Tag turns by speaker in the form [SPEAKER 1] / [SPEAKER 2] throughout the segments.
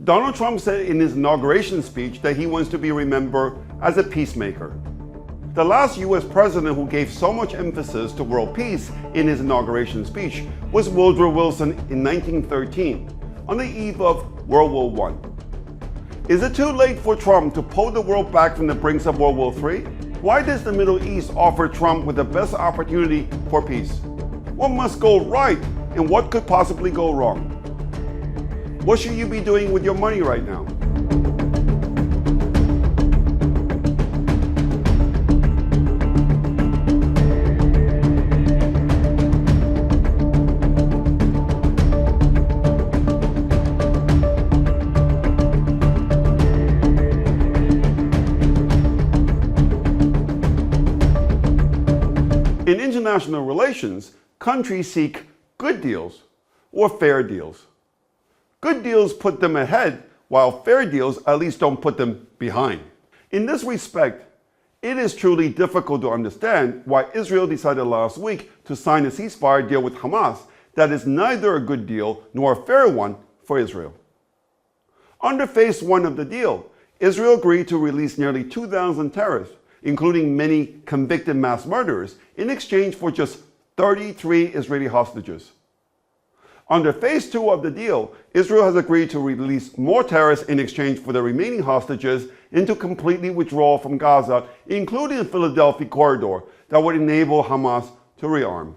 [SPEAKER 1] Donald Trump said in his inauguration speech that he wants to be remembered as a peacemaker. The last US president who gave so much emphasis to world peace in his inauguration speech was Woodrow Wilson in 1913, on the eve of World War I. Is it too late for Trump to pull the world back from the brinks of World War III? Why does the Middle East offer Trump with the best opportunity for peace? What must go right and what could possibly go wrong? What should you be doing with your money right now? In international relations, countries seek good deals or fair deals. Good deals put them ahead, while fair deals at least don't put them behind. In this respect, it is truly difficult to understand why Israel decided last week to sign a ceasefire deal with Hamas that is neither a good deal nor a fair one for Israel. Under phase one of the deal, Israel agreed to release nearly 2,000 terrorists, including many convicted mass murderers, in exchange for just 33 Israeli hostages. Under phase two of the deal, Israel has agreed to release more terrorists in exchange for the remaining hostages and to completely withdraw from Gaza, including the Philadelphia corridor that would enable Hamas to rearm.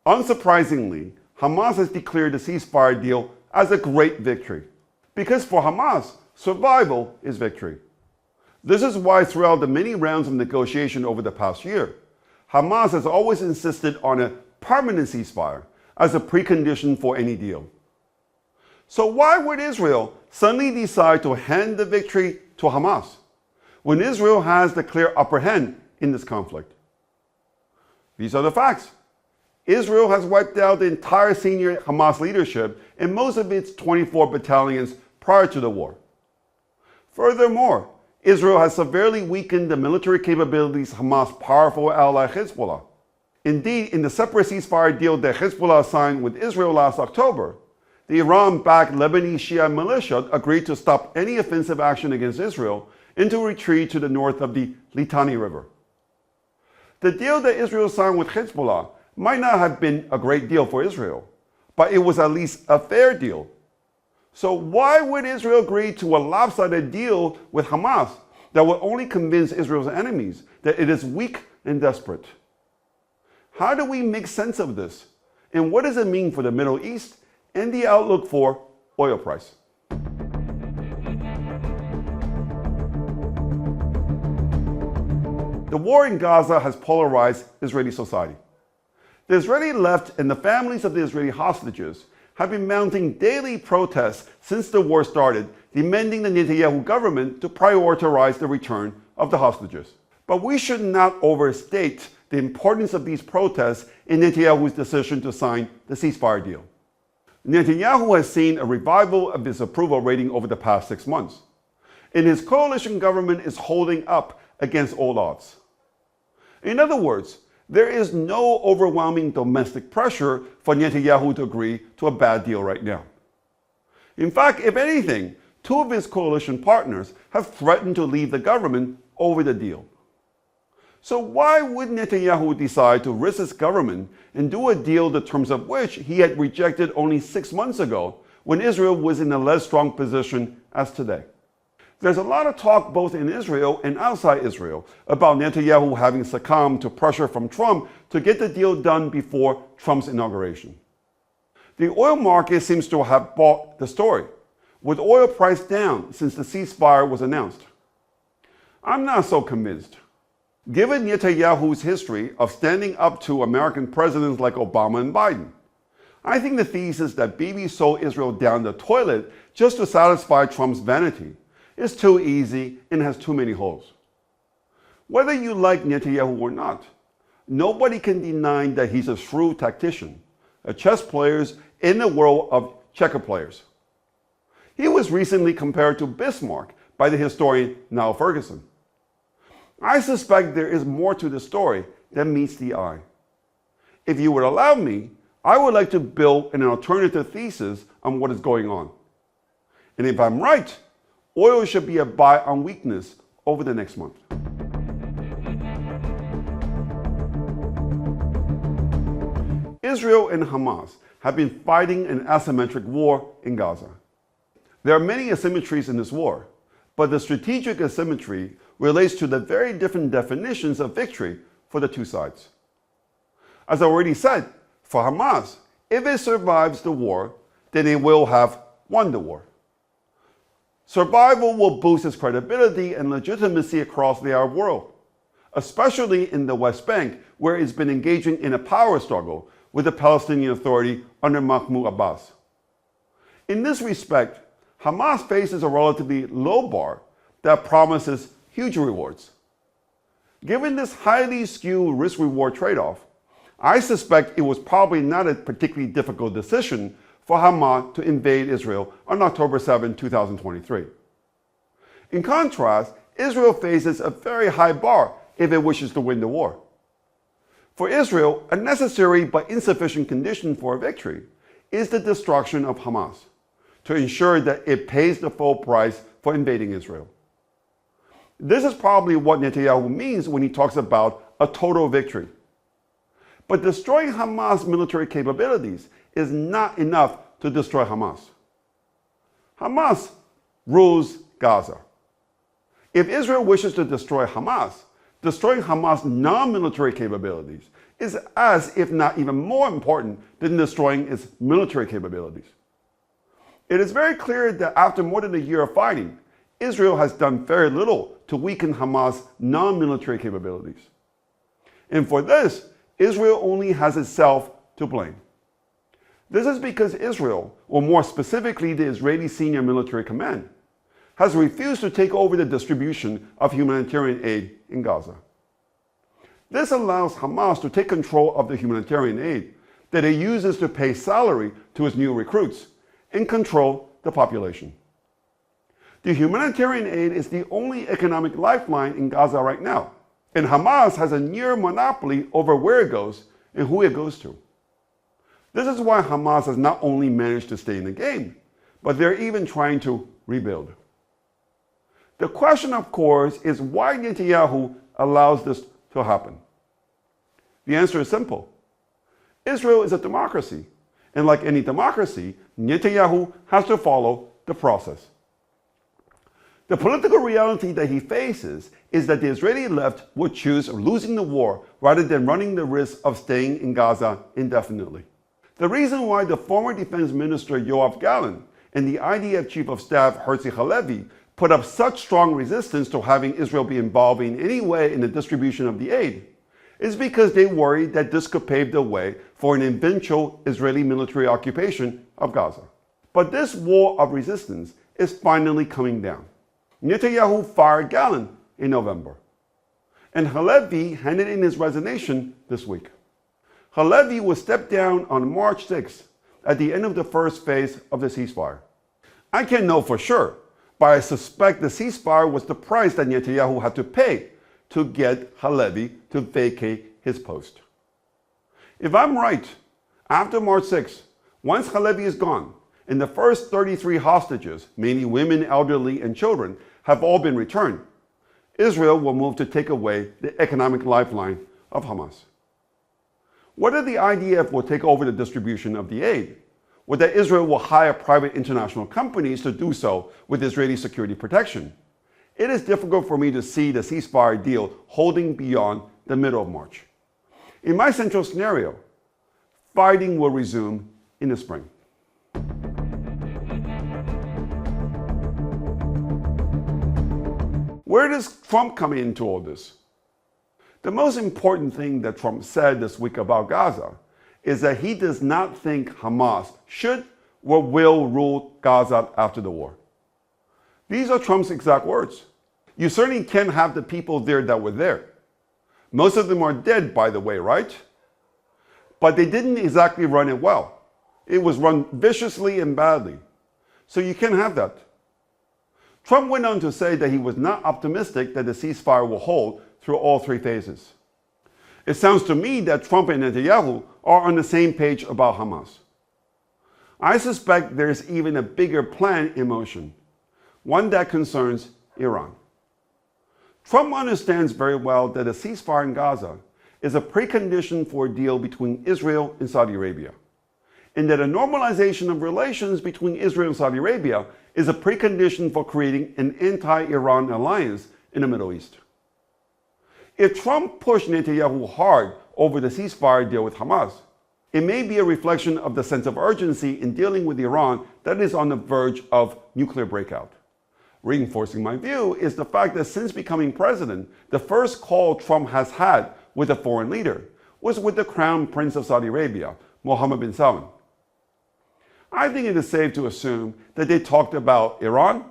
[SPEAKER 1] Unsurprisingly, Hamas has declared the ceasefire deal as a great victory, because for Hamas, survival is victory. This is why throughout the many rounds of negotiation over the past year, Hamas has always insisted on a permanent ceasefire as a precondition for any deal. So why would Israel suddenly decide to hand the victory to Hamas when Israel has the clear upper hand in this conflict? These are the facts. Israel has wiped out the entire senior Hamas leadership and most of its 24 battalions prior to the war. Furthermore, Israel has severely weakened the military capabilities of Hamas' powerful ally Hezbollah. Indeed, in the separate ceasefire deal that Hezbollah signed with Israel last October, the Iran-backed Lebanese Shia militia agreed to stop any offensive action against Israel and to retreat to the north of the Litani River. The deal that Israel signed with Hezbollah might not have been a great deal for Israel, but it was at least a fair deal. So why would Israel agree to a lopsided deal with Hamas that will only convince Israel's enemies that it is weak and desperate? How do we make sense of this? And what does it mean for the Middle East and the outlook for oil price? The war in Gaza has polarized Israeli society. The Israeli left and the families of the Israeli hostages have been mounting daily protests since the war started, demanding the Netanyahu government to prioritize the return of the hostages. But we should not overstate the importance of these protests in Netanyahu's decision to sign the ceasefire deal. Netanyahu has seen a revival of his approval rating over the past 6 months, and his coalition government is holding up against all odds. In other words, there is no overwhelming domestic pressure for Netanyahu to agree to a bad deal right now. In fact, if anything, two of his coalition partners have threatened to leave the government over the deal. So why would Netanyahu decide to risk his government and do a deal the terms of which he had rejected only 6 months ago when Israel was in a less strong position as today? There's a lot of talk both in Israel and outside Israel about Netanyahu having succumbed to pressure from Trump to get the deal done before Trump's inauguration. The oil market seems to have bought the story, with oil price down since the ceasefire was announced. I'm not so convinced. Given Netanyahu's history of standing up to American presidents like Obama and Biden, I think the thesis that Bibi sold Israel down the toilet just to satisfy Trump's vanity is too easy and has too many holes. Whether you like Netanyahu or not, nobody can deny that he's a shrewd tactician, a chess player in the world of checker players. He was recently compared to Bismarck by the historian Niall Ferguson. I suspect there is more to the story than meets the eye. If you would allow me, I would like to build an alternative thesis on what is going on. And if I'm right, oil should be a buy on weakness over the next month. Israel and Hamas have been fighting an asymmetric war in Gaza. There are many asymmetries in this war, but the strategic asymmetry relates to the very different definitions of victory for the two sides. As I already said, for Hamas, if it survives the war, then it will have won the war. Survival will boost its credibility and legitimacy across the Arab world, especially in the West Bank, where it's been engaging in a power struggle with the Palestinian Authority under Mahmoud Abbas. In this respect, Hamas faces a relatively low bar that promises huge rewards. Given this highly skewed risk-reward trade-off, I suspect it was probably not a particularly difficult decision for Hamas to invade Israel on October 7, 2023. In contrast, Israel faces a very high bar if it wishes to win the war. For Israel, a necessary but insufficient condition for a victory is the destruction of Hamas, to ensure that it pays the full price for invading Israel. This is probably what Netanyahu means when he talks about a total victory. But destroying Hamas' military capabilities is not enough to destroy Hamas. Hamas rules Gaza. If Israel wishes to destroy Hamas, destroying Hamas' non-military capabilities is as, if not even more important than destroying its military capabilities. It is very clear that after more than a year of fighting, Israel has done very little to weaken Hamas' non-military capabilities. And for this, Israel only has itself to blame. This is because Israel, or more specifically the Israeli Senior Military Command, has refused to take over the distribution of humanitarian aid in Gaza. This allows Hamas to take control of the humanitarian aid that it uses to pay salary to its new recruits and control the population. The humanitarian aid is the only economic lifeline in Gaza right now, and Hamas has a near monopoly over where it goes and who it goes to. This is why Hamas has not only managed to stay in the game, but they're even trying to rebuild. The question, of course, is why Netanyahu allows this to happen. The answer is simple. Israel is a democracy, and like any democracy, Netanyahu has to follow the process. The political reality that he faces is that the Israeli left would choose losing the war rather than running the risk of staying in Gaza indefinitely. The reason why the former Defense Minister Yoav Gallant and the IDF Chief of Staff Herzi Halevi put up such strong resistance to having Israel be involved in any way in the distribution of the aid is because they worried that this could pave the way for an eventual Israeli military occupation of Gaza. But this war of resistance is finally coming down. Netanyahu fired Gallant in November, and Halevi handed in his resignation this week. Halevi will step down on March 6th at the end of the first phase of the ceasefire. I can't know for sure, but I suspect the ceasefire was the price that Netanyahu had to pay to get Halevi to vacate his post. If I'm right, after March 6th, once Halevi is gone, and the first 33 hostages, mainly women, elderly, and children, have all been returned, Israel will move to take away the economic lifeline of Hamas. Whether the IDF will take over the distribution of the aid, or that Israel will hire private international companies to do so with Israeli security protection, it is difficult for me to see the ceasefire deal holding beyond the middle of March. In my central scenario, fighting will resume in the spring. Where does Trump come into all this? The most important thing that Trump said this week about Gaza is that he does not think Hamas should or will rule Gaza after the war. These are Trump's exact words. You certainly can't have the people there that were there. Most of them are dead, by the way, right? But they didn't exactly run it well. It was run viciously and badly. So you can't have that. Trump went on to say that he was not optimistic that the ceasefire will hold through all three phases. It sounds to me that Trump and Netanyahu are on the same page about Hamas. I suspect there's even a bigger plan in motion, one that concerns Iran. Trump understands very well that a ceasefire in Gaza is a precondition for a deal between Israel and Saudi Arabia, and that a normalization of relations between Israel and Saudi Arabia is a precondition for creating an anti-Iran alliance in the Middle East. If Trump pushed Netanyahu hard over the ceasefire deal with Hamas, it may be a reflection of the sense of urgency in dealing with Iran that is on the verge of nuclear breakout. Reinforcing my view is the fact that since becoming president, the first call Trump has had with a foreign leader was with the Crown Prince of Saudi Arabia, Mohammed bin Salman. I think it is safe to assume that they talked about Iran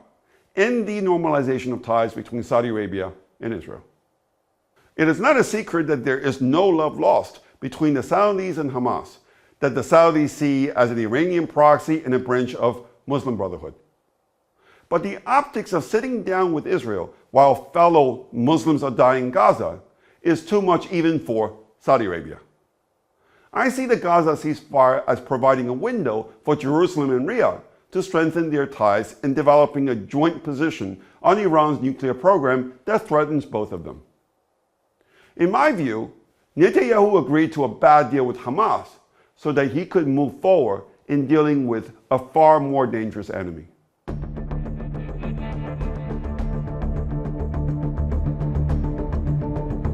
[SPEAKER 1] and the normalization of ties between Saudi Arabia and Israel. It is not a secret that there is no love lost between the Saudis and Hamas, that the Saudis see as an Iranian proxy and a branch of Muslim Brotherhood. But the optics of sitting down with Israel while fellow Muslims are dying in Gaza is too much even for Saudi Arabia. I see the Gaza ceasefire as providing a window for Jerusalem and Riyadh to strengthen their ties in developing a joint position on Iran's nuclear program that threatens both of them. In my view, Netanyahu agreed to a bad deal with Hamas so that he could move forward in dealing with a far more dangerous enemy.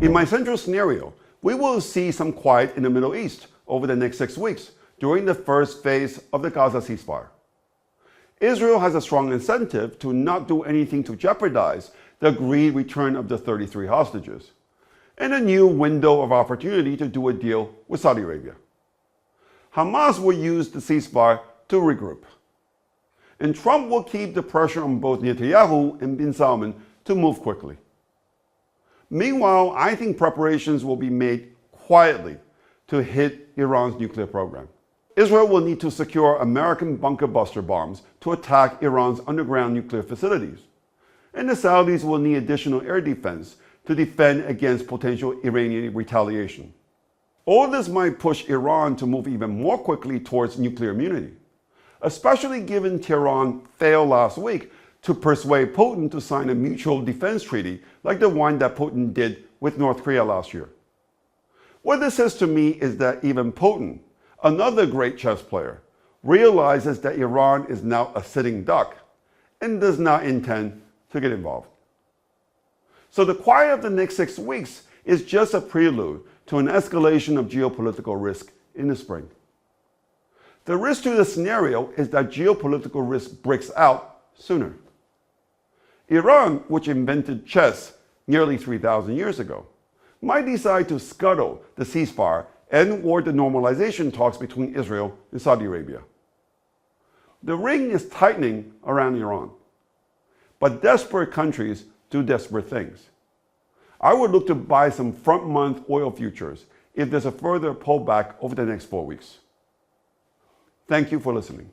[SPEAKER 1] In my central scenario, we will see some quiet in the Middle East over the next 6 weeks during the first phase of the Gaza ceasefire. Israel has a strong incentive to not do anything to jeopardize the agreed return of the 33 hostages, and a new window of opportunity to do a deal with Saudi Arabia. Hamas will use the ceasefire to regroup, and Trump will keep the pressure on both Netanyahu and bin Salman to move quickly. Meanwhile, I think preparations will be made quietly to hit Iran's nuclear program. Israel will need to secure American bunker buster bombs to attack Iran's underground nuclear facilities, and the Saudis will need additional air defense to defend against potential Iranian retaliation. All this might push Iran to move even more quickly towards nuclear immunity, especially given Tehran failed last week to persuade Putin to sign a mutual defense treaty like the one that Putin did with North Korea last year. What this says to me is that even Putin, another great chess player, realizes that Iran is now a sitting duck and does not intend to get involved. So the quiet of the next 6 weeks is just a prelude to an escalation of geopolitical risk in the spring. The risk to the scenario is that geopolitical risk breaks out sooner. Iran, which invented chess nearly 3,000 years ago, might decide to scuttle the ceasefire and/or the normalization talks between Israel and Saudi Arabia. The ring is tightening around Iran, but desperate countries do desperate things. I would look to buy some front-month oil futures if there's a further pullback over the next 4 weeks. Thank you for listening.